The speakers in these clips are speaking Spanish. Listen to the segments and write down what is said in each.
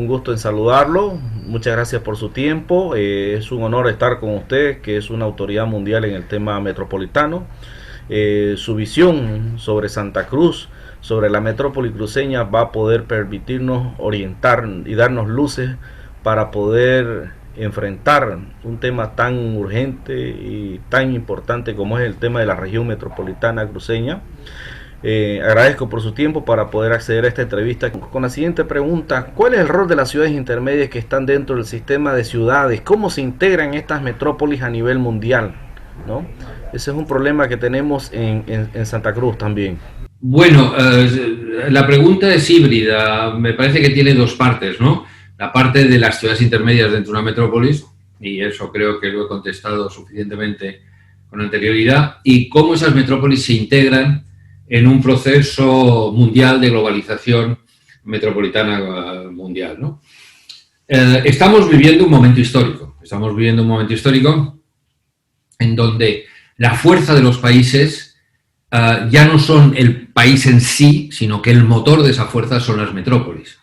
un gusto en saludarlo. Muchas gracias por su tiempo. Es un honor estar con usted, que es una autoridad mundial en el tema metropolitano. Su visión sobre Santa Cruz, sobre la metrópoli cruceña, va a poder permitirnos orientar y darnos luces para poder enfrentar un tema tan urgente y tan importante como es el tema de la región metropolitana cruceña. Agradezco por su tiempo para poder acceder a esta entrevista con la siguiente pregunta: ¿cuál es el rol de las ciudades intermedias que están dentro del sistema de ciudades? ¿Cómo se integran estas metrópolis a nivel mundial? ¿No? Ese es un problema que tenemos en Santa Cruz también. Bueno, la pregunta es híbrida. Me parece que tiene dos partes, ¿no? La parte de las ciudades intermedias dentro de una metrópolis, y eso creo que lo he contestado suficientemente con anterioridad, y cómo esas metrópolis se integran en un proceso mundial de globalización metropolitana mundial, ¿no? Estamos viviendo un momento histórico. Estamos viviendo un momento histórico en donde la fuerza de los países ya no son el país en sí, sino que el motor de esa fuerza son las metrópolis.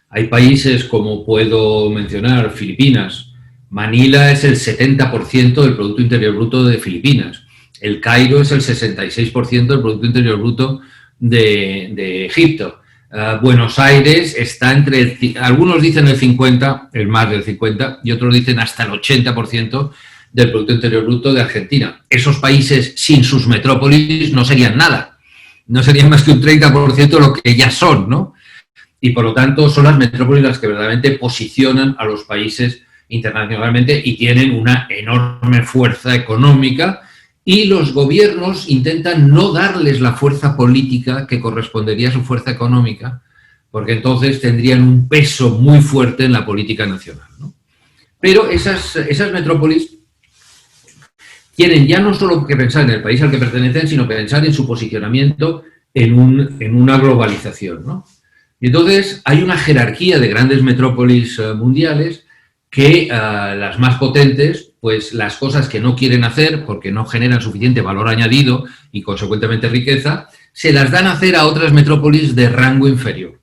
Hay países como puedo mencionar, Filipinas. Manila es el 70% del Producto Interior Bruto de Filipinas. El Cairo es el 66% del Producto Interior Bruto de Egipto. Buenos Aires está entre, algunos dicen el 50, el más del 50, y otros dicen hasta el 80% del Producto Interior Bruto de Argentina. Esos países sin sus metrópolis no serían nada. No serían más que un 30% de lo que ya son, ¿no? Y por lo tanto son las metrópolis las que verdaderamente posicionan a los países internacionalmente y tienen una enorme fuerza económica, y los gobiernos intentan no darles la fuerza política que correspondería a su fuerza económica, porque entonces tendrían un peso muy fuerte en la política nacional, ¿no? Pero esas metrópolis tienen ya no solo que pensar en el país al que pertenecen, sino pensar en su posicionamiento en una globalización, ¿no? Y entonces hay una jerarquía de grandes metrópolis mundiales que las más potentes, pues las cosas que no quieren hacer porque no generan suficiente valor añadido y consecuentemente riqueza, se las dan a hacer a otras metrópolis de rango inferior.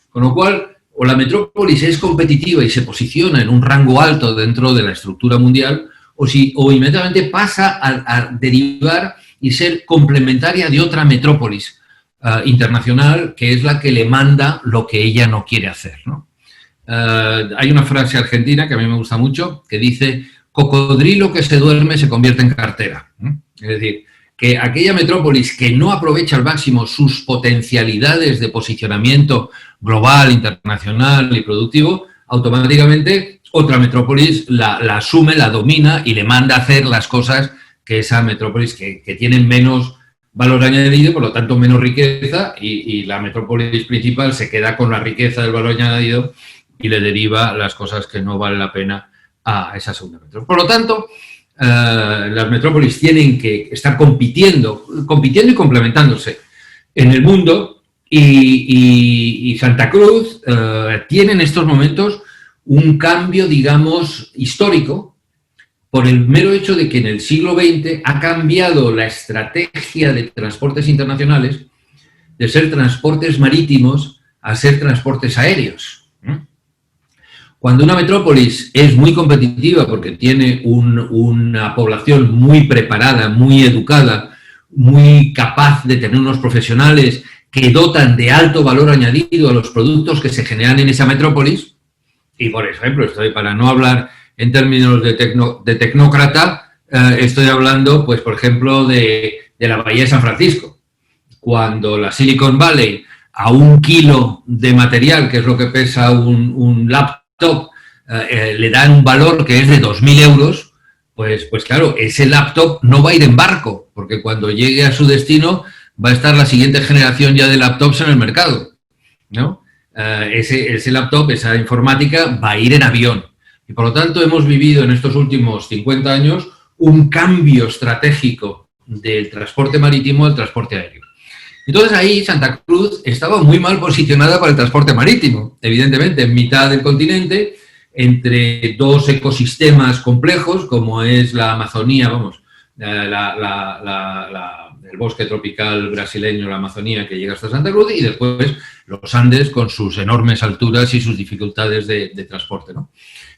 Con lo cual, o la metrópolis es competitiva y se posiciona en un rango alto dentro de la estructura mundial, o inmediatamente pasa a derivar y ser complementaria de otra metrópolis internacional, que es la que le manda lo que ella no quiere hacer, ¿no? Hay una frase argentina que a mí me gusta mucho, que dice: cocodrilo que se duerme se convierte en cartera. Es decir, que aquella metrópolis que no aprovecha al máximo sus potencialidades de posicionamiento global, internacional y productivo, automáticamente otra metrópolis la asume, la domina y le manda a hacer las cosas que esa metrópolis que tienen menos valor añadido, por lo tanto menos riqueza, y la metrópolis principal se queda con la riqueza del valor añadido y le deriva las cosas que no vale la pena a esa segunda metrópolis. Por lo tanto, las metrópolis tienen que estar compitiendo y complementándose en el mundo, y Santa Cruz tiene en estos momentos un cambio, digamos, histórico, por el mero hecho de que en el siglo XX ha cambiado la estrategia de transportes internacionales de ser transportes marítimos a ser transportes aéreos. Cuando una metrópolis es muy competitiva porque tiene una población muy preparada, muy educada, muy capaz de tener unos profesionales que dotan de alto valor añadido a los productos que se generan en esa metrópolis, y por ejemplo, para no hablar en términos de tecnócrata, estoy hablando, pues, por ejemplo, de la Bahía de San Francisco. Cuando la Silicon Valley, a 1 kilo de material, que es lo que pesa un laptop, le dan un valor que es de 2.000 euros, pues claro, ese laptop no va a ir en barco, porque cuando llegue a su destino va a estar la siguiente generación ya de laptops en el mercado, ¿no? Ese laptop, esa informática, va a ir en avión. Y por lo tanto hemos vivido en estos últimos 50 años un cambio estratégico del transporte marítimo al transporte aéreo. Entonces ahí Santa Cruz estaba muy mal posicionada para el transporte marítimo, evidentemente en mitad del continente, entre dos ecosistemas complejos como es la Amazonía, vamos, el bosque tropical brasileño, la Amazonía, que llega hasta Santa Cruz, y después los Andes con sus enormes alturas y sus dificultades de transporte, ¿no?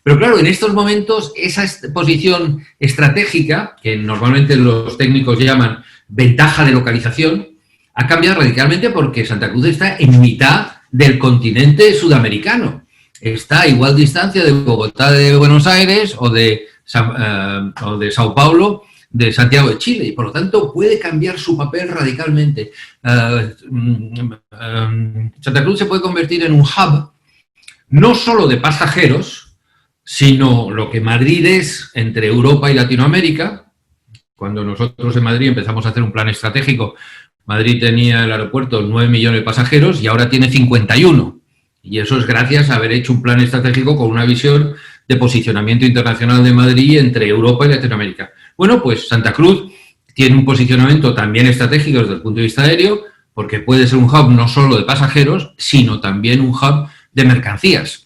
Pero claro, en estos momentos esa posición estratégica, que normalmente los técnicos llaman ventaja de localización, ha cambiado radicalmente porque Santa Cruz está en mitad del continente sudamericano. Está a igual distancia de Bogotá, de Buenos Aires, o de Sao Paulo, de Santiago de Chile, y por lo tanto puede cambiar su papel radicalmente. Santa Cruz se puede convertir en un hub no solo de pasajeros, sino lo que Madrid es entre Europa y Latinoamérica. Cuando nosotros en Madrid empezamos a hacer un plan estratégico, Madrid tenía el aeropuerto 9 millones de pasajeros y ahora tiene 51. Y eso es gracias a haber hecho un plan estratégico con una visión de posicionamiento internacional de Madrid entre Europa y Latinoamérica. Bueno, pues Santa Cruz tiene un posicionamiento también estratégico desde el punto de vista aéreo, porque puede ser un hub no solo de pasajeros, sino también un hub de mercancías.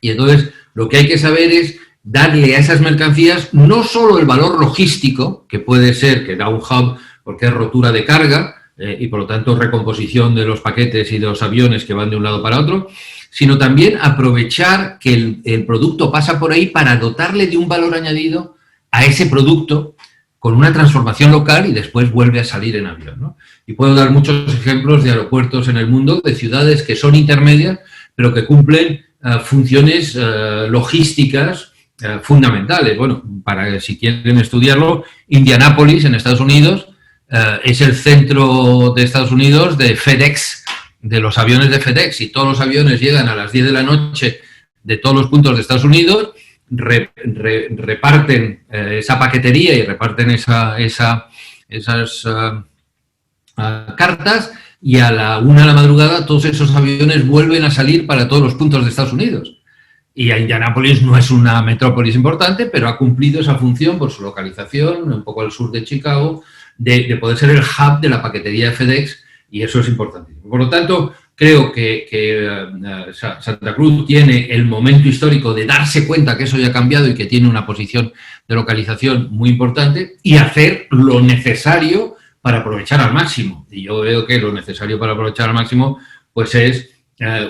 Y entonces lo que hay que saber es darle a esas mercancías no solo el valor logístico, que puede ser que da un hub porque es rotura de carga y por lo tanto recomposición de los paquetes y de los aviones que van de un lado para otro, sino también aprovechar que el producto pasa por ahí para dotarle de un valor añadido a ese producto con una transformación local y después vuelve a salir en avión, ¿no? Y puedo dar muchos ejemplos de aeropuertos en el mundo, de ciudades que son intermedias, pero que cumplen funciones logísticas fundamentales. Bueno, para si quieren estudiarlo, Indianápolis, en Estados Unidos, es el centro de Estados Unidos de FedEx, de los aviones de FedEx, y todos los aviones llegan a las 10 de la noche de todos los puntos de Estados Unidos, reparten esa paquetería y reparten esas cartas, y a la 1 de la madrugada todos esos aviones vuelven a salir para todos los puntos de Estados Unidos. Y Indianápolis no es una metrópolis importante, pero ha cumplido esa función por su localización, un poco al sur de Chicago, de poder ser el hub de la paquetería de FedEx, y eso es importantísimo. Por lo tanto, creo que Santa Cruz tiene el momento histórico de darse cuenta que eso ya ha cambiado y que tiene una posición de localización muy importante, y hacer lo necesario para aprovechar al máximo. Y yo veo que lo necesario para aprovechar al máximo pues es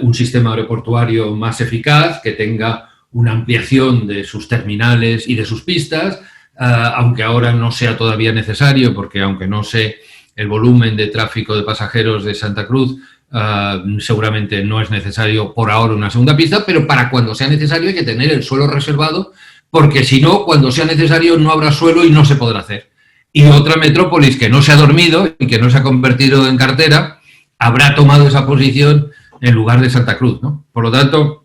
un sistema aeroportuario más eficaz, que tenga una ampliación de sus terminales y de sus pistas, aunque ahora no sea todavía necesario, porque aunque no sé el volumen de tráfico de pasajeros de Santa Cruz, seguramente no es necesario por ahora una segunda pista, pero para cuando sea necesario hay que tener el suelo reservado, porque si no, cuando sea necesario no habrá suelo y no se podrá hacer. Y otra metrópolis que no se ha dormido y que no se ha convertido en cartera habrá tomado esa posición en lugar de Santa Cruz, ¿no? Por lo tanto,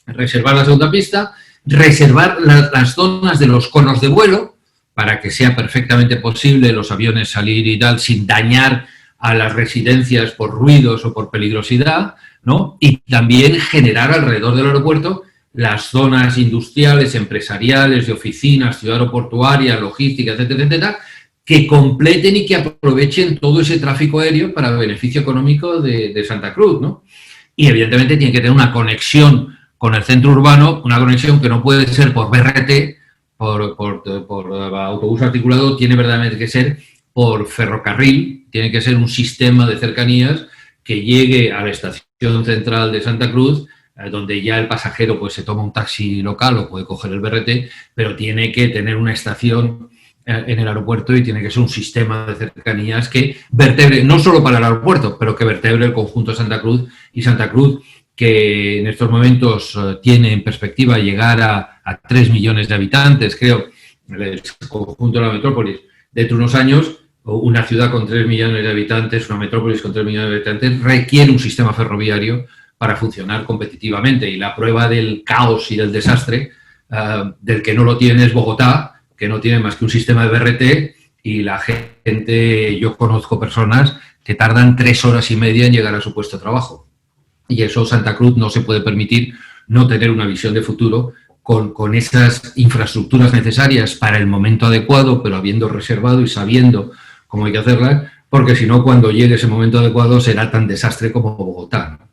reservar la segunda pista, reservar las zonas de los conos de vuelo para que sea perfectamente posible los aviones salir y tal sin dañar a las residencias por ruidos o por peligrosidad, ¿no? Y también generar alrededor del aeropuerto las zonas industriales, empresariales, de oficinas, ciudad aeroportuaria, logística, etcétera, etcétera, que completen y que aprovechen todo ese tráfico aéreo para el beneficio económico de Santa Cruz, ¿no? Y evidentemente tiene que tener una conexión con el centro urbano, una conexión que no puede ser por BRT, por autobús articulado, tiene verdaderamente que ser por ferrocarril, tiene que ser un sistema de cercanías que llegue a la estación central de Santa Cruz, donde ya el pasajero pues se toma un taxi local o puede coger el BRT, pero tiene que tener una estación en el aeropuerto y tiene que ser un sistema de cercanías que vertebre, no solo para el aeropuerto, pero que vertebre el conjunto de Santa Cruz, y Santa Cruz, que en estos momentos tiene en perspectiva llegar a 3 millones de habitantes, creo, el conjunto de la metrópolis. Dentro de unos años, una ciudad con 3 millones de habitantes, una metrópolis con 3 millones de habitantes, requiere un sistema ferroviario para funcionar competitivamente. Y la prueba del caos y del desastre, del que no lo tiene, es Bogotá, que no tiene más que un sistema de BRT, y la gente, yo conozco personas que tardan 3 horas y media en llegar a su puesto de trabajo. Y eso Santa Cruz no se puede permitir no tener una visión de futuro con esas infraestructuras necesarias para el momento adecuado, pero habiendo reservado y sabiendo cómo hay que hacerlas, porque si no, cuando llegue ese momento adecuado será tan desastre como Bogotá, ¿no?